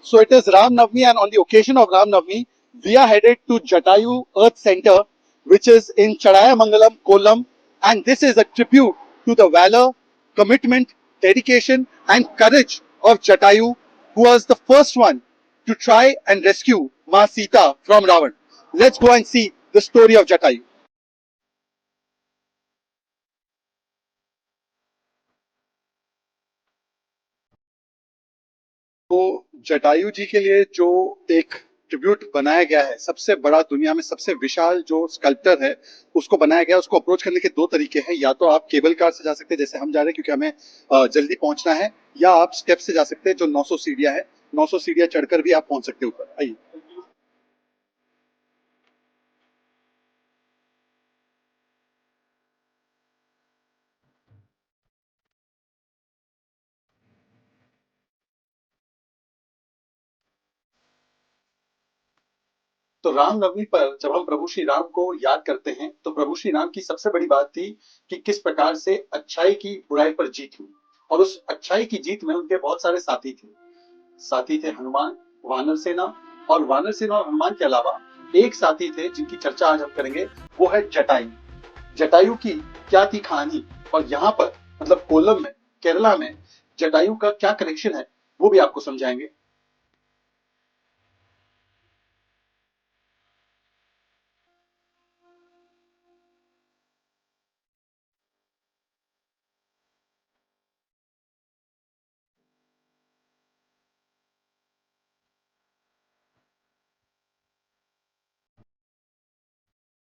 So it is Ram Navami, and on the occasion of Ram Navami, we are headed to Jatayu Earth Center, which is in Chadayamangalam, Kollam, and this is a tribute to the valor, commitment, dedication, and courage of Jatayu, who was the first one to try and rescue Ma Sita from Ravan. Let's go and see the story of Jatayu. तो जटायु जी के लिए जो एक tribute बनाया गया है, सबसे बड़ा दुनिया में सबसे विशाल जो स्कल्पचर है उसको बनाया गया है। उसको अप्रोच करने के दो तरीके हैं, या तो आप केबल कार से जा सकते हैं जैसे हम जा रहे हैं क्योंकि हमें जल्दी पहुंचना है, या आप स्टेप से जा सकते हैं जो 900 सीढ़ियां है। 900 सीढ़ियां चढ़कर भी आप पहुंच सकते हैं ऊपर। आइए। तो रामनवमी पर जब हम प्रभु श्री राम को याद करते हैं तो प्रभु श्री राम की सबसे बड़ी बात थी कि किस प्रकार से अच्छाई की बुराई पर जीत हुई, और उस अच्छाई की जीत में उनके बहुत सारे साथी थे। साथी थे हनुमान, वानर सेना, और वानर सेना और हनुमान के अलावा एक साथी थे जिनकी चर्चा आज हम करेंगे, वो है जटायु। जटायु की क्या थी कहानी, और यहाँ पर मतलब कोल्लम में, केरला में जटायु का क्या कनेक्शन है, वो भी आपको समझाएंगे।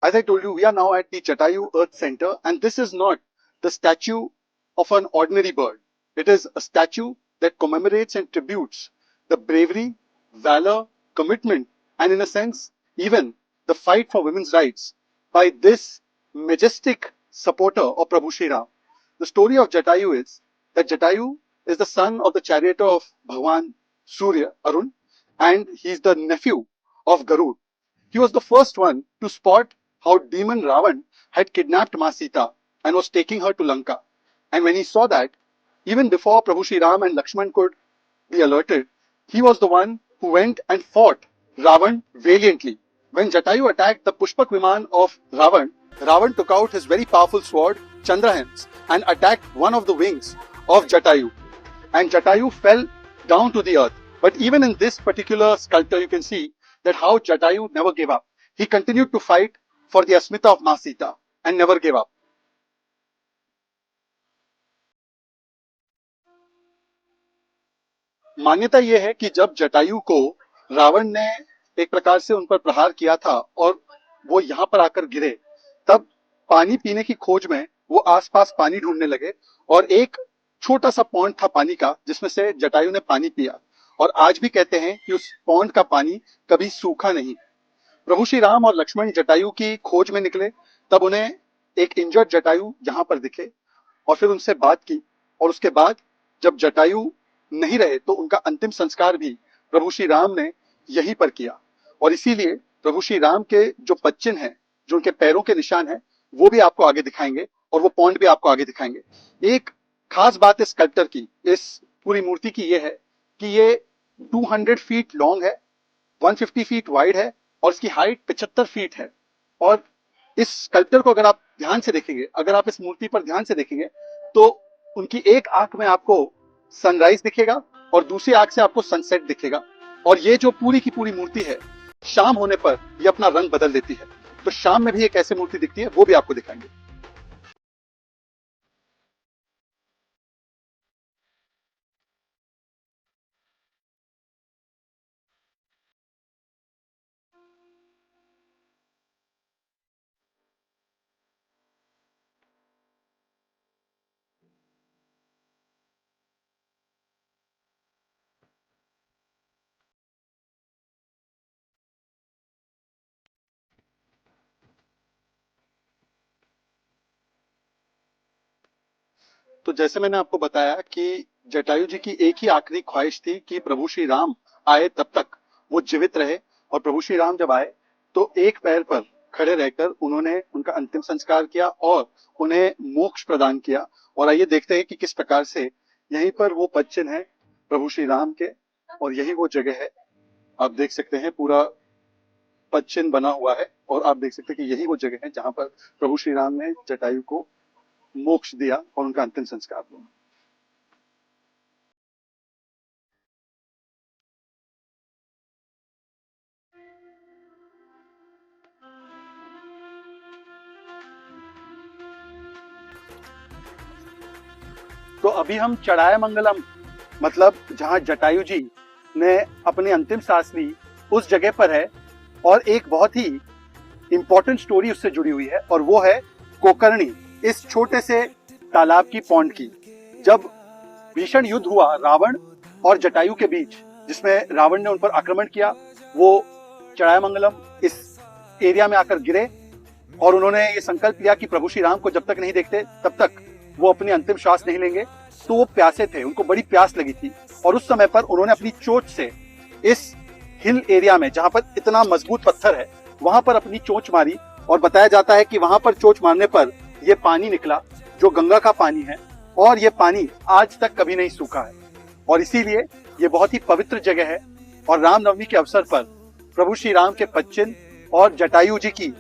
As I told you, we are now at the Jatayu Earth Center, and this is not the statue of an ordinary bird. It is a statue that commemorates and tributes the bravery, valor, commitment, and in a sense, even the fight for women's rights by this majestic supporter of Prabhu Shri Ram. The story of Jatayu is that Jatayu is the son of the charioteer of Bhagwan Surya, Arun, and he is the nephew of Garud. He was the first one to spot how demon Ravan had kidnapped Ma Sita and was taking her to Lanka. And when he saw that, even before Prabhu Shri Ram and Lakshman could be alerted, he was the one who went and fought Ravan valiantly. When Jatayu attacked the Pushpak Viman of Ravan, Ravan took out his very powerful sword, Chandrahans, and attacked one of the wings of Jatayu. And Jatayu fell down to the earth. But even in this particular sculpture, you can see that how Jatayu never gave up. He continued to fight for the Asmita of Ma Sita and never gave up. मान्यता यह है कि जब जटायु को रावण ने एक प्रकार से उन पर प्रहार किया था और वो यहाँ पर आकर गिरे, तब पानी पीने की खोज में वो आसपास पानी ढूंढने लगे, और एक छोटा सा पॉन्ड था पानी का जिसमें से जटायु ने पानी पिया, और आज भी कहते हैं कि उस पॉन्ड का पानी कभी सूखा नहीं। प्रभु श्री राम और लक्ष्मण जटायु की खोज में निकले, तब उन्हें एक इंजर्ड जटायु यहाँ पर दिखे, और फिर उनसे बात की, और उसके बाद जब जटायु नहीं रहे तो उनका अंतिम संस्कार भी प्रभु श्री राम ने यहीं पर किया। और इसीलिए प्रभु श्री राम के जो पदचिन्ह हैं, जो उनके पैरों के निशान हैं, वो भी आपको आगे दिखाएंगे, और वो पॉइंट भी आपको आगे दिखाएंगे। एक खास बात इस स्कल्पचर की, इस पूरी मूर्ति की ये है कि ये 200 फीट लॉन्ग है, 150 फीट वाइड है, और इसकी हाइट 75 फीट है। और इस स्कल्पचर को अगर आप ध्यान से देखेंगे, अगर आप इस मूर्ति पर ध्यान से देखेंगे, तो उनकी एक आंख में आपको सनराइज दिखेगा और दूसरी आंख से आपको सनसेट दिखेगा। और ये जो पूरी की पूरी मूर्ति है, शाम होने पर ये अपना रंग बदल देती है। तो शाम में भी एक ऐसी मूर्ति दिखती है, वो भी आपको दिखाएंगे। तो जैसे मैंने आपको बताया कि जटायु जी की एक ही आखिरी ख्वाहिश थी कि प्रभु श्री राम आए तब तक वो जीवित रहे, और प्रभु श्री राम जब आए तो एक पैर पर खड़े रहकर उन्होंने उनका अंतिम संस्कार किया और उन्हें मोक्ष प्रदान किया। और आइए देखते हैं कि किस प्रकार से यहीं पर वो पद चिन्ह है प्रभु श्री राम के, और यही वो जगह है। आप देख सकते हैं पूरा पद चिन्ह बना हुआ है और आप देख सकते हैं कि यही वो जगह है जहां पर प्रभु श्री राम ने जटायु को मोक्ष दिया और उनका अंतिम संस्कार हुआ। तो अभी हम चढ़ाया मंगलम मतलब जहां जटायु जी ने अपनी अंतिम सांस ली उस जगह पर है और एक बहुत ही इंपॉर्टेंट स्टोरी उससे जुड़ी हुई है और वो है कोकर्णी, इस छोटे से तालाब की पौंड की। जब भीषण युद्ध हुआ रावण और जटायु के बीच, जिसमें रावण ने उन पर आक्रमण किया, वो चढ़ायामंगलम इस एरिया में आकर गिरे और उन्होंने ये संकल्प लिया कि प्रभु श्री राम को जब तक नहीं देखते तब तक वो अपनी अंतिम श्वास नहीं लेंगे। तो वो प्यासे थे, उनको बड़ी प्यास लगी थी और उस समय पर उन्होंने अपनी चोंच से इस हिल एरिया में जहां पर इतना मजबूत पत्थर है वहां पर अपनी चोंच मारी और बताया जाता है कि वहां पर चोंच मारने पर यह पानी निकला जो गंगा का पानी है और ये पानी आज तक कभी नहीं सूखा है और इसीलिए ये बहुत ही पवित्र जगह है। और रामनवमी के अवसर पर प्रभु श्री राम के पच्चिन और जटायु जी की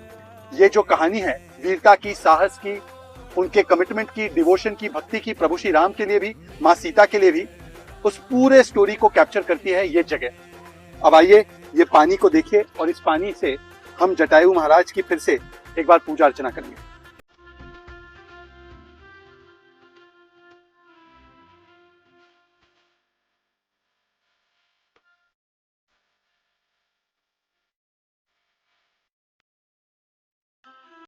ये जो कहानी है वीरता की, साहस की, उनके कमिटमेंट की, डिवोशन की, भक्ति की प्रभु श्री राम के लिए भी, माँ सीता के लिए भी, उस पूरे स्टोरी को कैप्चर करती है ये जगह। अब आइए ये पानी को देखिए और इस पानी से हम जटायु महाराज की फिर से एक बार पूजा अर्चना करेंगे।